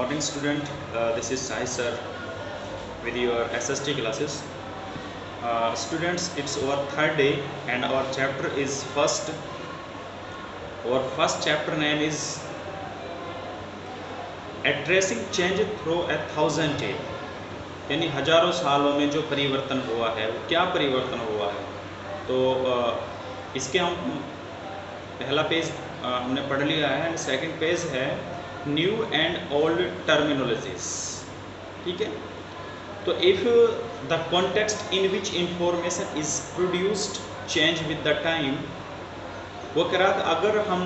morning student. This is Sai sir with your SST classes. Students, it's our third day and our chapter is first. Our first chapter name is Addressing Change Through a Thousand Years. यानी हजारों सालों में जो परिवर्तन हुआ है वो क्या परिवर्तन हुआ है। तो इसके हम पहला पेज हमने पढ़ लिया है एंड सेकंड पेज है न्यू एंड ओल्ड टर्मिनोलॉजीज। ठीक है, तो if the context in which information is produced change with the time, वो कह रहा था अगर हम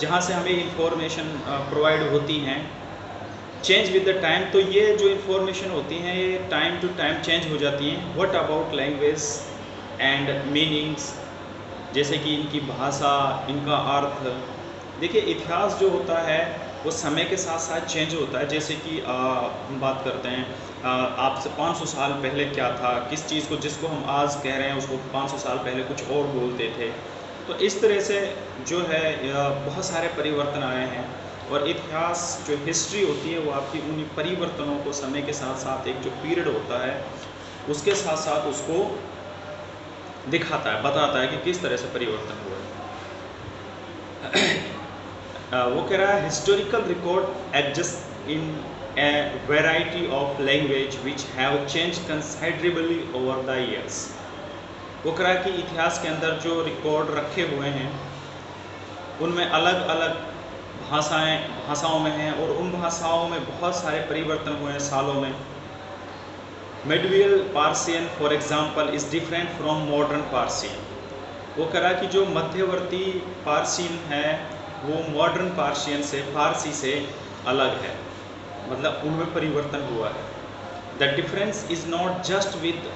जहाँ से हमें इंफॉर्मेशन प्रोवाइड होती हैं चेंज विद द टाइम, तो ये जो इंफॉर्मेशन होती हैं ये टाइम टू टाइम चेंज हो जाती हैं। What about language and meanings, जैसे कि इनकी भाषा, इनका अर्थ। देखिए, इतिहास जो होता है वो समय के साथ साथ चेंज होता है। जैसे कि हम बात करते हैं आपसे 500 साल पहले क्या था, किस चीज़ को जिसको हम आज कह रहे हैं उसको 500 साल पहले कुछ और बोलते थे। तो इस तरह से जो है बहुत सारे परिवर्तन आए हैं और इतिहास जो हिस्ट्री होती है वो आपकी उन परिवर्तनों को समय के साथ साथ एक जो पीरियड होता है उसके साथ साथ उसको दिखाता है, बताता है कि किस तरह से परिवर्तन हुआ है। वो कह रहा है historical record exist in A variety of language which have change considerably over the years. वो कह रहा है कि इतिहास के अंदर जो रिकॉर्ड रखे हुए हैं उनमें अलग अलग भाषाओं में हैं और उन भाषाओं में बहुत सारे परिवर्तन हुए हैं सालों में। Medieval Persian for example is different from modern Persian. वो कह रहा है कि जो मध्यवर्ती पार्सियन है वो मॉडर्न पार्सियन से, फारसी से अलग है, मतलब उनमें परिवर्तन हुआ है। The difference is not just with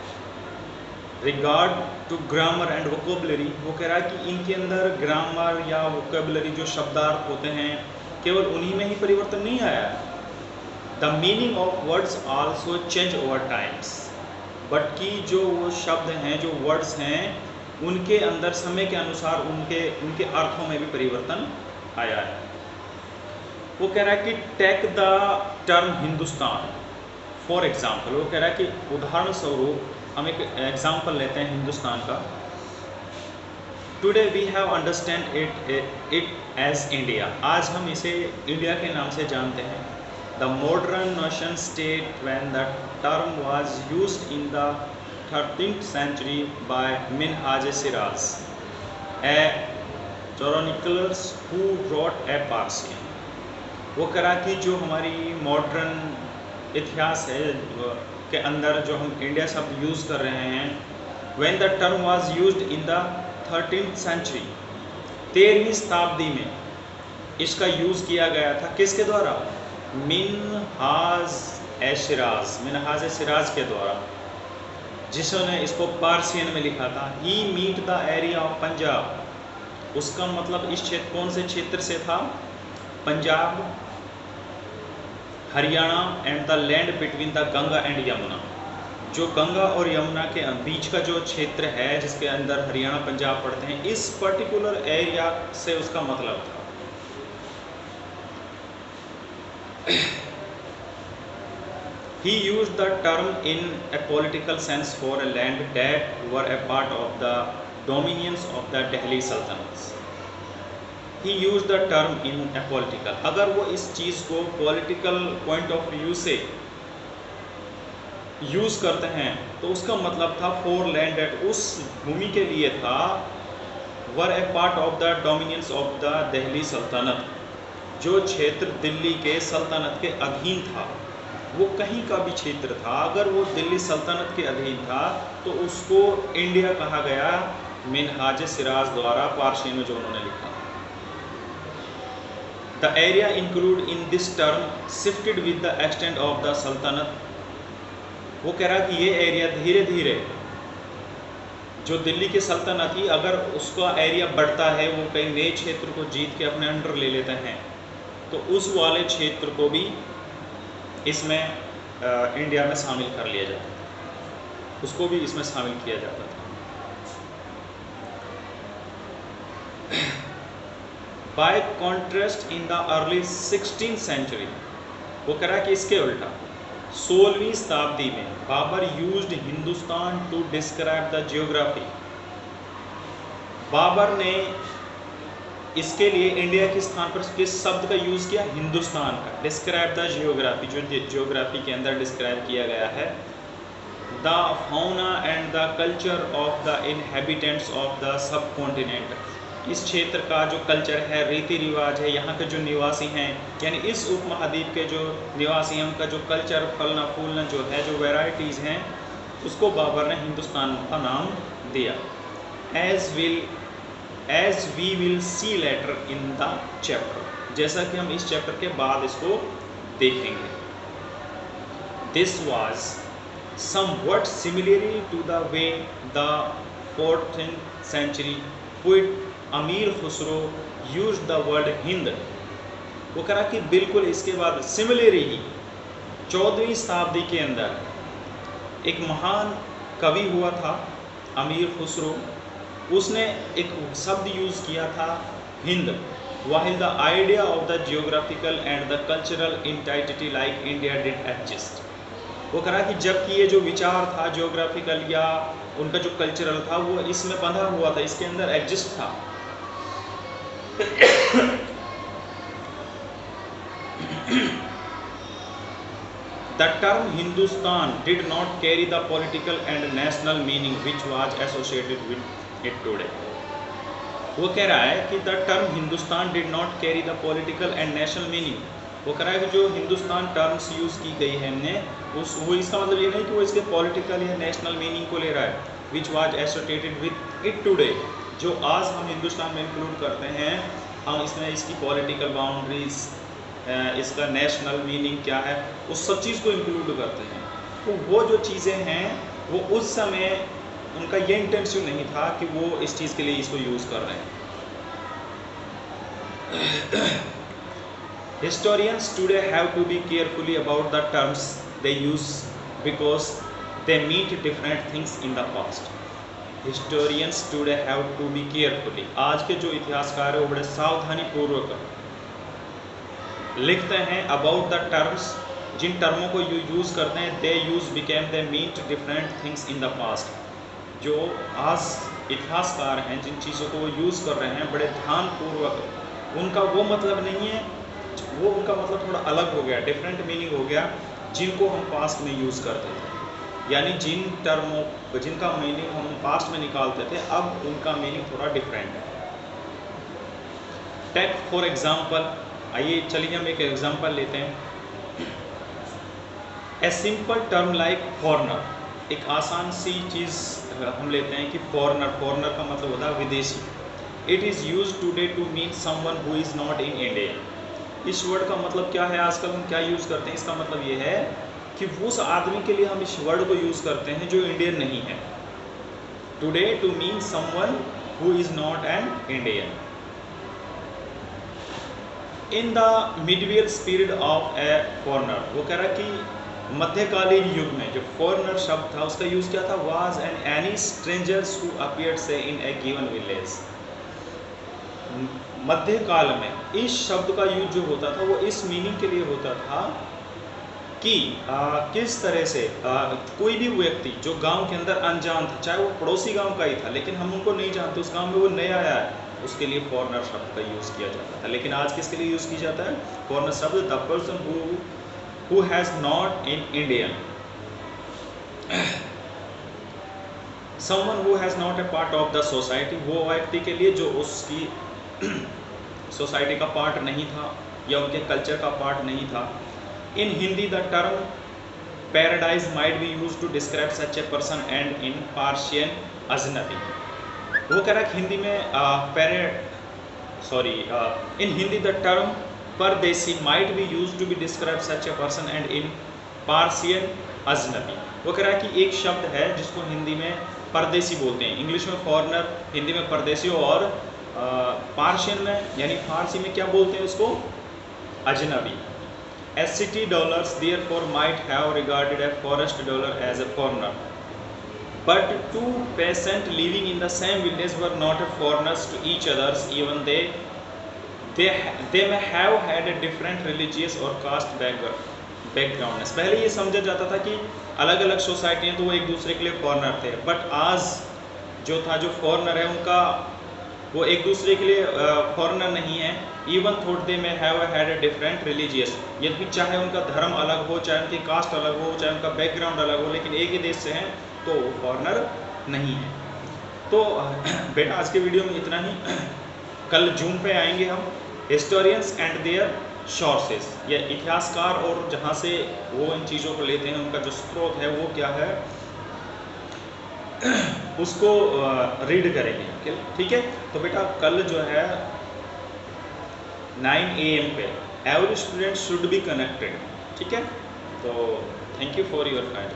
regard to grammar and vocabulary. वो कह रहा है कि इनके अंदर ग्रामर या वोकेबलरी जो शब्दार्थ होते हैं केवल उन्हीं में ही परिवर्तन नहीं आया है। The meaning of words also change over times, but कि जो वो शब्द हैं, जो वर्ड्स हैं, उनके अंदर समय के अनुसार उनके अर्थों में भी परिवर्तन आया है। वो कह रहा है कि take the term Hindustan for example. वो कह रहा है कि उदाहरण स्वरूप हम एक एग्जाम्पल लेते हैं हिंदुस्तान का। Today we have understand it as India. आज हम इसे इंडिया के नाम से जानते हैं। The modern nation state when the term was used in the 13th century by Minhaj Siraz, a chronicler who wrote a Parsian। वो करा कि जो हमारी मॉडर्न इतिहास है के अंदर जो हम इंडिया शब्द यूज़ कर रहे हैं, when the term was used in the 13th century, 13वीं शताब्दी में इसका यूज़ किया गया था। किसके द्वारा? मिनहाज सिराज के द्वारा, जिसने इसको पार्सियन में लिखा था। He meet the area of Punjab. उसका मतलब इस क्षेत्र, कौन से क्षेत्र से था? Punjab, Haryana and the land between the Ganga and Yamuna. जो गंगा और यमुना के बीच का जो क्षेत्र है जिसके अंदर हरियाणा पंजाब पड़ते हैं, इस पर्टिकुलर एरिया से उसका मतलब था। He used the term in a political sense for a land that were a part of the dominions of the Delhi Sultanates. He used the term in a political, अगर वो इस चीज़ को political point of view से use करते हैं तो उसका मतलब था फॉर लैंड डेट, उस भूमि के लिए था, were a part of the dominions of the Delhi sultanate. जो क्षेत्र दिल्ली के सल्तनत के अधीन था, वो कहीं का भी क्षेत्र था, अगर वो दिल्ली सल्तनत के अधीन था तो उसको इंडिया कहा गया मिनहाज सिराज द्वारा, पार्सियन में जो उन्होंने लिखा। The area include in this term shifted with the extent of the सल्तनत। वो कह रहा कि ये एरिया धीरे धीरे जो दिल्ली की सल्तनत थी, अगर उसका एरिया बढ़ता है, वो कई नए क्षेत्र को जीत के अपने अंडर ले लेते हैं, तो उस वाले क्षेत्र को भी इसमें इंडिया में शामिल कर लिया जाता था, उसको भी इसमें शामिल किया जाता था। By contrast, in the early 16th century, वो कह रहा है कि इसके उल्टा 16वीं शताब्दी में Babur used Hindustan to describe the geography. Babur ने इसके लिए इंडिया के स्थान पर किस शब्द का यूज़ किया? हिंदुस्तान का। डिस्क्राइब द जियोग्राफी, जो जियोग्राफी के अंदर डिस्क्राइब किया गया है। The fauna and the culture of the inhabitants of the sub continent, इस क्षेत्र का जो कल्चर है, रीति रिवाज है, यहाँ के जो निवासी हैं, यानी इस उपमहाद्वीप के जो निवासी हैं, उनका जो कल्चर, फलना फूलना जो है, जो वैरायटीज़ हैं, उसको बाबर ने हिंदुस्तान का नाम दिया। As we will see later in the chapter, जैसा कि हम इस चैप्टर के बाद इसको देखेंगे। This was somewhat similarly to the way the 14th century poet अमीर Khusro use the word Hind. वो कह रहा कि बिल्कुल इसके बाद सिमिलरली ही 14वीं शताब्दी के अंदर एक महान कवि हुआ था अमीर खुसरो, उसने एक शब्द यूज़ किया था Hind. while the idea of the geographical and the cultural entity like India did exist। वो कह रहा कि जबकि ये जो विचार था जियोग्राफिकल या उनका जो कल्चरल था वो इसमें बंधा हुआ था, इसके अंदर एग्जिस्ट था। The term Hindustan did not carry the political and national meaning which was associated with it today। वो कह रहा है कि the term Hindustan did not carry the political and national meaning। वो कह रहा है कि जो हिंदुस्तान टर्म्स यूज़ की गई है हमने, वो इसका मतलब ये नहीं कि वो इसके पॉलिटिकल या नेशनल मीनिंग को ले रहा है। Which was associated with it today, जो आज हम हिंदुस्तान में इंक्लूड करते हैं, हम इसमें इसकी पॉलिटिकल बाउंड्रीज, इसका नेशनल मीनिंग क्या है, उस सब चीज़ को इंक्लूड करते हैं। तो वो जो चीज़ें हैं वो उस समय उनका ये इंटेंशन नहीं था कि वो इस चीज़ के लिए इसको यूज़ कर रहे हैं। Historians today have to be carefully about the terms they use because they mean different things in the past। Historians today have to be carefully, आज के जो इतिहासकार है वो बड़े सावधानी पूर्वक लिखते हैं about the terms, जिन टर्मों को यूज़ करते हैं, they use became they mean different things in the past। जो आज इतिहासकार हैं, जिन चीज़ों को वो यूज़ कर रहे हैं बड़े ध्यानपूर्वक, उनका वो मतलब नहीं है, वो उनका मतलब थोड़ा अलग हो गया, डिफरेंट मीनिंग हो गया, जिनको हम पास्ट में यूज़ करते थे। यानी जिन टर्मों जिनका मीनिंग हम पास्ट में निकालते थे, अब उनका मीनिंग थोड़ा डिफरेंट है। टेक फॉर एग्जाम्पल, आइए चलिए हम एक एग्जाम्पल लेते हैं। A simple term like foreigner, एक आसान सी चीज़ हम लेते हैं कि फॉरनर, फॉरनर का मतलब होता है विदेशी। It is use today to mean someone who is not in India. इस वर्ड का मतलब क्या है, आजकल हम क्या यूज़ करते हैं? इसका मतलब ये है कि उस आदमी के लिए हम इस वर्ड को यूज़ करते हैं जो इंडियन नहीं है। Today to mean someone who is not an Indian. In the medieval period of a foreigner, वो कह रहा कि मध्यकालीन युग में जो फॉरनर शब्द था उसका यूज़ क्या था? Was an any strangers who appeared से इन ए गिवन विलेज। मध्यकाल में इस शब्द का यूज जो होता था वो इस मीनिंग के लिए होता था कि किस तरह से कोई भी व्यक्ति जो गांव के अंदर अनजान था, चाहे वो पड़ोसी गांव का ही था, लेकिन हम उनको नहीं जानते, उस गांव में वो नया आया है, उसके लिए फॉरनर शब्द का यूज़ किया जाता था। लेकिन आज किसके लिए यूज़ किया जाता है फॉरनर शब्द? The person who has not in Indian, someone who has not a part of the society, वो व्यक्ति के लिए जो उसकी सोसाइटी का पार्ट नहीं था या उनके कल्चर का पार्ट नहीं था। In Hindi the term paradise might be use to describe such a person and in Persian ajnabi. वो कह रहा है हिंदी में in Hindi the term pardesi might be use to be describe such a person and in Persian ajnabi. वो कह रहा है कि एक शब्द है जिसको हिंदी में परदेसी बोलते हैं, इंग्लिश में फॉरनर, हिंदी में परदेसी, और पार्शियन में यानी फारसी में क्या बोलते हैं उसको? अजनबी। A city dwellers therefore might have regarded a forest dweller as a foreigner, but two peasant living in the same village were not a foreigners to each others even they may have had a different religious or caste background। Backgroundness. पहले ये समझा जाता था कि अलग अलग society हैं तो वो एक दूसरे के लिए फॉरेनर थे, बट आज जो फॉरेनर है उनका वो एक दूसरे के लिए फॉरेनर नहीं है। इवन थोट दे में have had a different religious, यदि चाहे उनका धर्म अलग हो, चाहे उनकी कास्ट अलग हो, चाहे उनका बैकग्राउंड अलग हो, लेकिन एक ही देश से हैं तो वो फॉरेनर नहीं है। तो बेटा आज के वीडियो में इतना ही। कल जून पे आएंगे हम हिस्टोरियंस एंड देयर सोर्सेस, या इतिहासकार और जहाँ से वो इन चीज़ों को लेते हैं उनका जो स्रोत है वो क्या है उसको रीड करेंगे। ठीक है, तो बेटा कल जो है 9 AM पे every student should be connected. ठीक है, तो thank you for your kind.